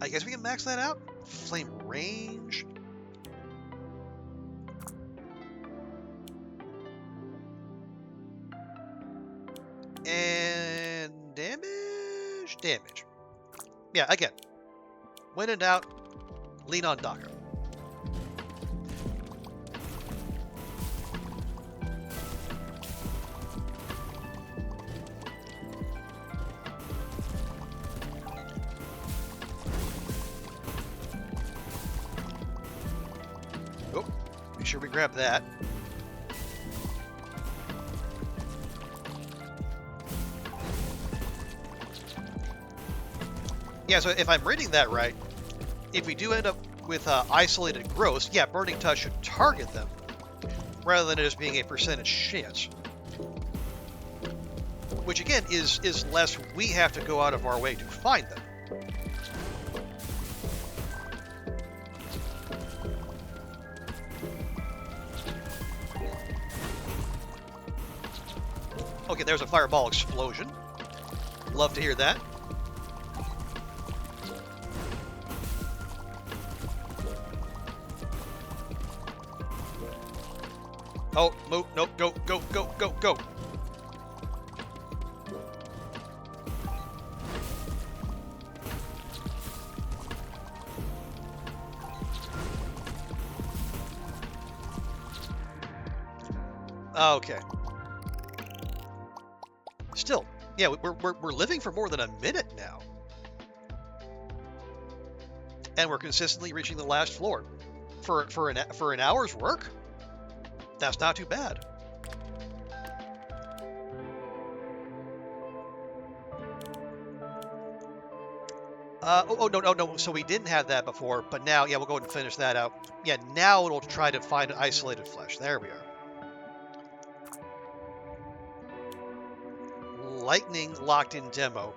I guess we can max that out. Flame range. And damage. Yeah, again, when in doubt, lean on Daka. Oh, make sure we grab that. Yeah, so if I'm reading that right, if we do end up with isolated growths, yeah, Burning Touch should target them, rather than it just being a percentage chance. Which, again, is less we have to go out of our way to find them. Okay, there's a fireball explosion. Love to hear that. Oh, move. Nope. Go, go, go, go, go. Okay. Still, yeah, we're living for more than a minute now. And we're consistently reaching the last floor. For an hour's work? That's not too bad. No. So we didn't have that before, but now, yeah, we'll go ahead and finish that out. Yeah, now it'll try to find an isolated flesh. There we are. Lightning locked in demo.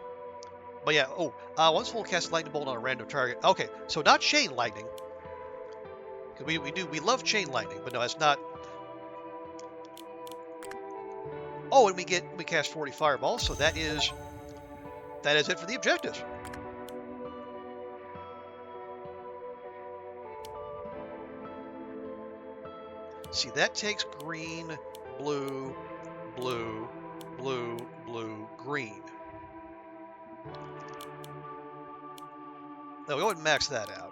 But yeah, once full cast lightning bolt on a random target. Okay, so not chain lightning. We love chain lightning, but no, that's not. Oh, and we cast 40 fireballs, so that is it for the objectives. See, that takes green, blue, blue, blue, blue, green. Now we'll go ahead and max that out.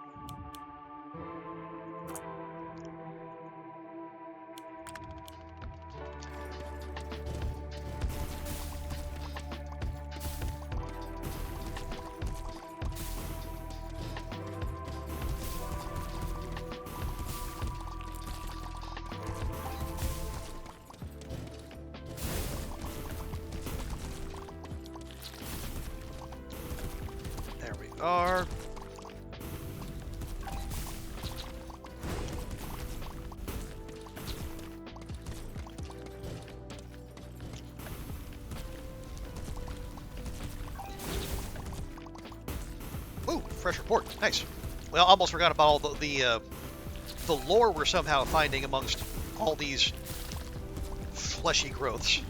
There we are. Ooh, fresh report. Nice. Well, almost forgot about all the lore we're somehow finding amongst all these fleshy growths.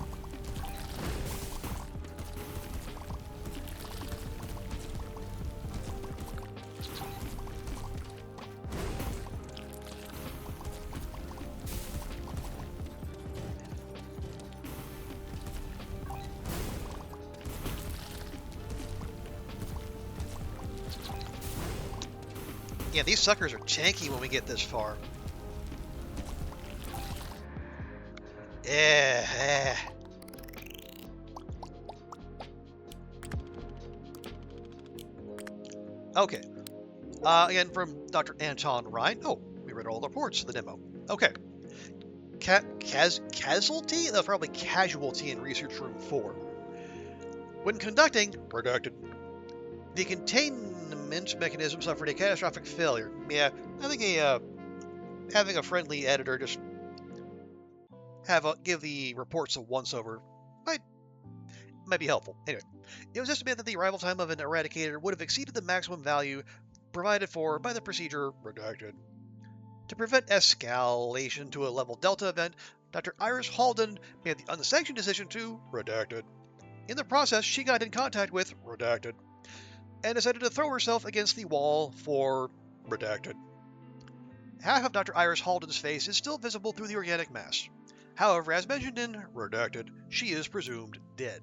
Yeah, these suckers are tanky when we get this far. Yeah. Okay. Again, from Dr. Anton Ryan. Oh, we read all the reports of the demo. Okay. Casualty? That's probably casualty in Research Room 4. When conducting, redacted, the containment mechanism suffered a catastrophic failure. Yeah, I think having a friendly editor just give the reports a once-over might be helpful. Anyway, it was estimated that the arrival time of an eradicator would have exceeded the maximum value provided for by the procedure redacted. To prevent escalation to a level Delta event, Dr. Iris Halden made the unsanctioned decision to redacted. In the process, she got in contact with redacted and decided to throw herself against the wall for redacted. Half of Dr. Iris Halden's face is still visible through the organic mass. However, as mentioned in redacted, she is presumed dead.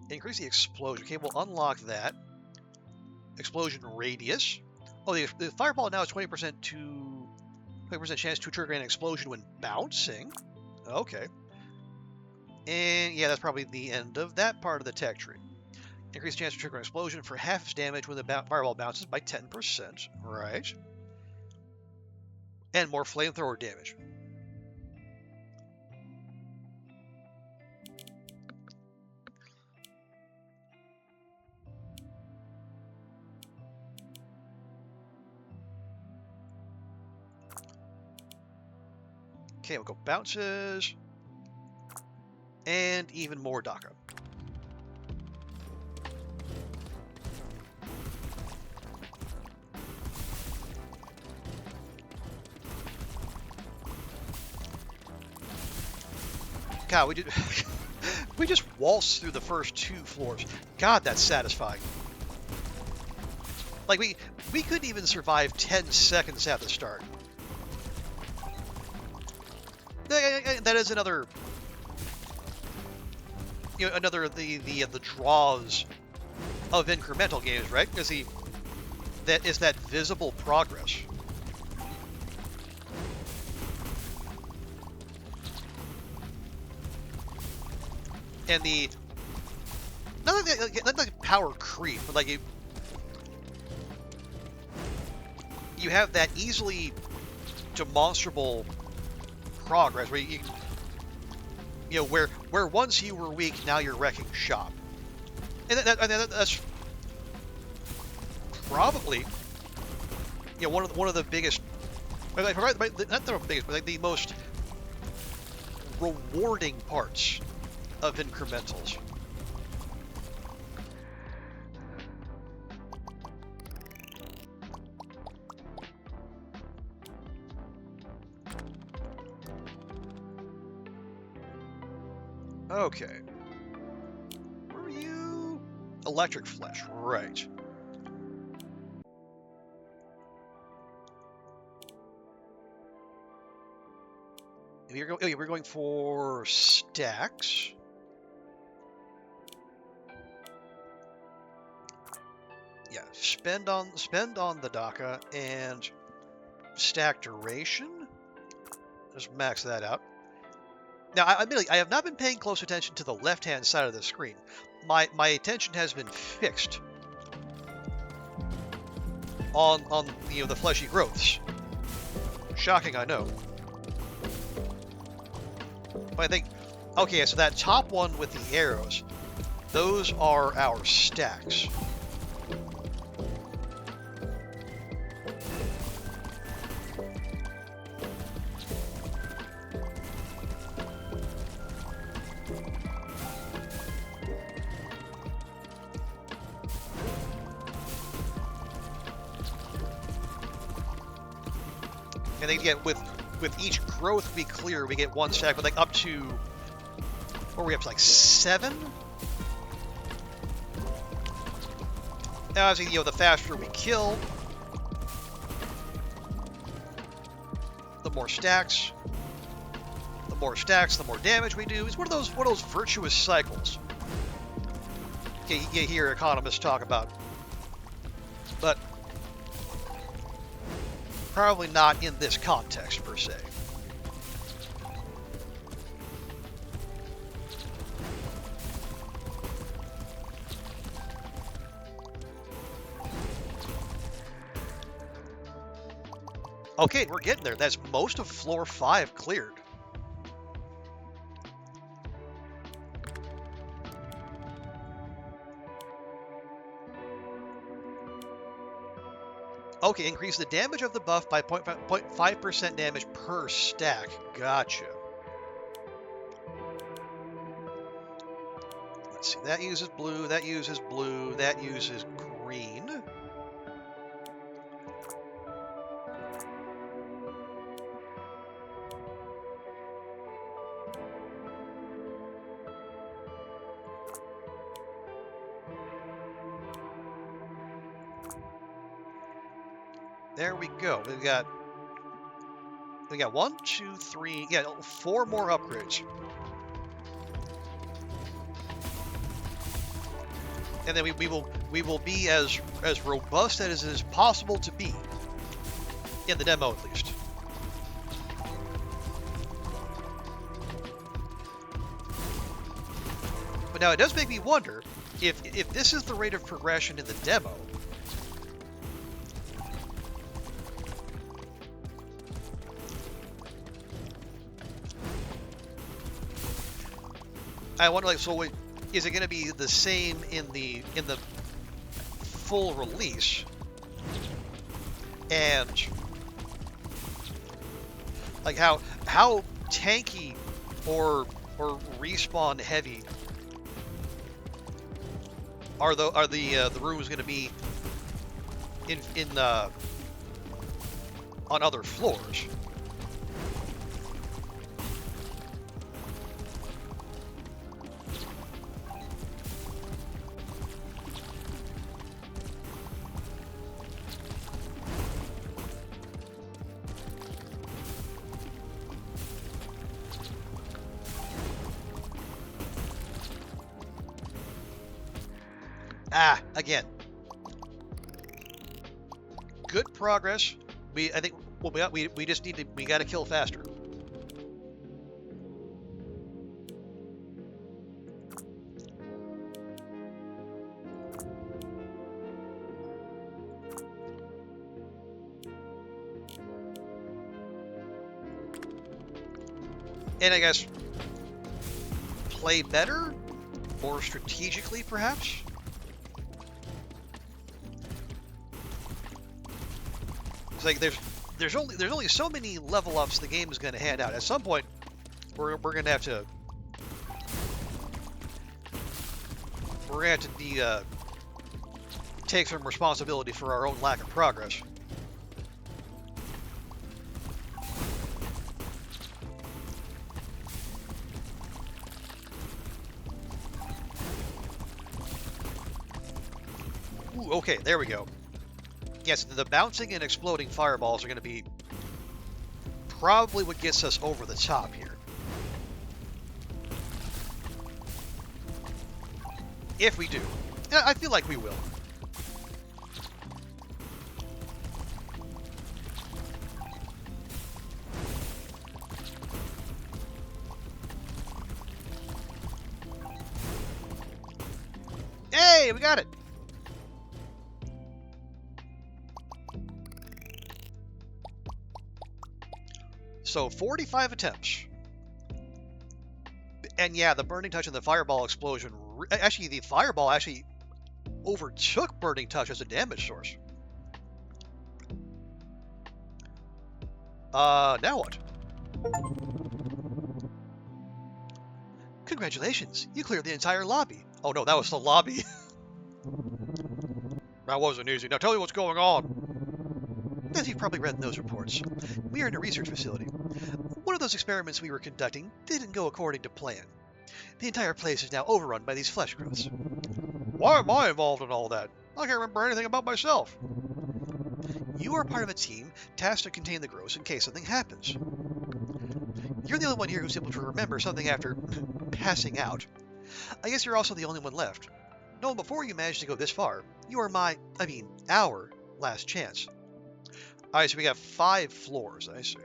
Increase the explosion. Okay, we'll unlock that. Explosion radius. Oh, the fireball now has 20% chance to trigger an explosion when bouncing. Okay. And yeah, that's probably the end of that part of the tech tree. Increase chance to trigger an explosion for half its damage when the fireball bounces by 10%. Right. And more flamethrower damage. Okay, we'll go bounces. And even more DACA. God, we just waltzed through the first 2 floors. God, that's satisfying. Like, we couldn't even survive 10 seconds at the start. That is another, another of the draws of incremental games, right? Because that is that visible progress. And not like power creep, but like you have that easily demonstrable progress where where once you were weak, now you're wrecking shop, and that's probably one of the biggest, not the biggest, but like the most rewarding parts of incrementals. Okay. Where are you? Electric Flesh, right. We're going for stacks. Yeah, spend on the DACA and stack duration. Just max that out. Now, admittedly, I have not been paying close attention to the left-hand side of the screen. My attention has been fixed on the fleshy growths. Shocking, I know. But I think, okay, so that top one with the arrows, those are our stacks. And then get with each growth we clear, we get 1 stack, but like up to, what are we up to, like 7? Now, obviously, the faster we kill, the more stacks, the more damage we do. It's one of those virtuous cycles you hear economists talk about, but probably not in this context, per se. Okay, we're getting there. That's most of floor 5 cleared. Okay, increase the damage of the buff by 0.5% damage per stack. Gotcha. Let's see, that uses blue, that uses blue, that uses green. There we go. We got 1, 2, 3, 4 more upgrades. And then we will be as robust as it is possible to be in the demo, at least. But now it does make me wonder if this is the rate of progression in the demo. I wonder, like, so is it going to be the same in the full release? And like how tanky or respawn heavy are the rooms going to be in on other floors? Again. Good progress. I think we just we got to kill faster. And I guess play better, more strategically, perhaps. It's like there's only so many level ups the game is going to hand out. At some point, we're going to have to take some responsibility for our own lack of progress. Ooh, okay, there we go. Yes, the bouncing and exploding fireballs are going to be probably what gets us over the top here. If we do. I feel like we will. Hey, we got it! So 45 attempts. And yeah, the burning touch and the fireball explosion. Actually, the fireball actually overtook burning touch as a damage source. Now what? Congratulations, you cleared the entire lobby. Oh no, that was the lobby. That wasn't easy. Now tell me what's going on. As you've probably read in those reports, we are in a research facility. One of those experiments we were conducting didn't go according to plan. The entire place is now overrun by these flesh growths. Why am I involved in all that? I can't remember anything about myself. You are part of a team tasked to contain the growths in case something happens. You're the only one here who's able to remember something after passing out. I guess you're also the only one left. No, before you managed to go this far, you are our last chance. Alright, so we got 5 floors, I see.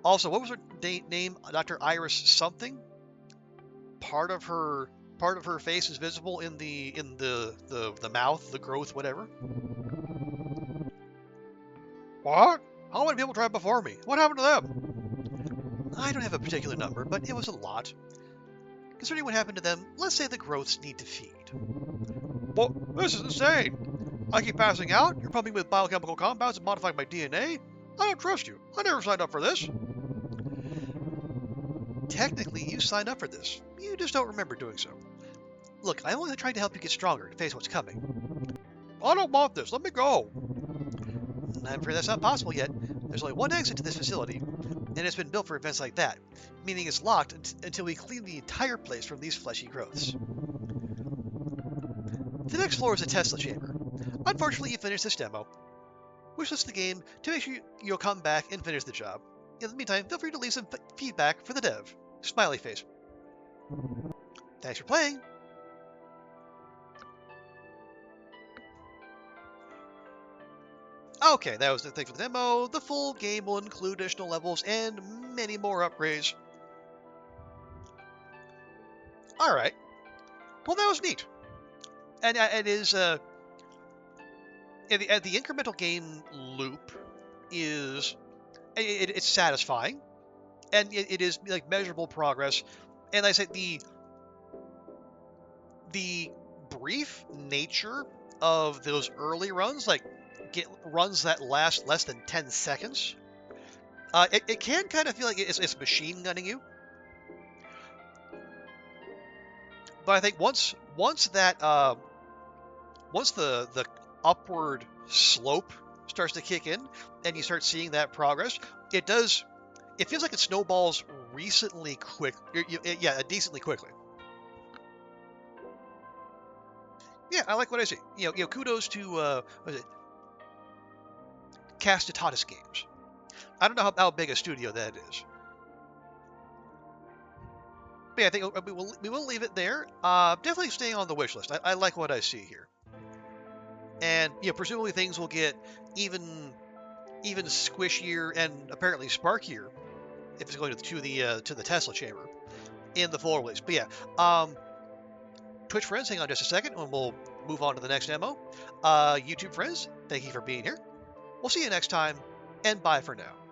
Also, what was her name? Dr. Iris something? Part of her face is visible in the mouth, the growth, whatever. What? How many people tried before me? What happened to them? I don't have a particular number, but it was a lot. Considering what happened to them, let's say the growths need to feed. Well, this is insane. I keep passing out, you're pumping with biochemical compounds and modifying my DNA? I don't trust you. I never signed up for this. Technically, you signed up for this. You just don't remember doing so. Look, I only tried to help you get stronger to face what's coming. I don't want this. Let me go. I'm afraid that's not possible yet. There's only one exit to this facility, and it's been built for events like that, meaning it's locked until we clean the entire place from these fleshy growths. The next floor is a Tesla chamber. Unfortunately, you finished this demo. Wishlist the game to make sure you'll come back and finish the job. In the meantime, feel free to leave some feedback for the dev. Smiley face. Thanks for playing. Okay, that was the thing for the demo. The full game will include additional levels and many more upgrades. Alright. Well, that was neat. And it is, the incremental game loop is, it's satisfying. And it is, like, measurable progress. And like I said, the brief nature of those early runs, like, runs that last less than 10 seconds, it can kind of feel like it's machine gunning you. But I think once the upward slope starts to kick in and you start seeing that progress, it feels like it snowballs decently quickly. Yeah, I like what I see. Kudos to what is it? Castitatus Games. I don't know how big a studio that is. But yeah, I think we will leave it there. Definitely staying on the wish list. I like what I see here. And yeah, presumably things will get even squishier and apparently sparkier if it's going to the Tesla chamber in the full release. But yeah, Twitch friends, hang on just a second and we'll move on to the next demo. YouTube friends, thank you for being here. We'll see you next time, and bye for now.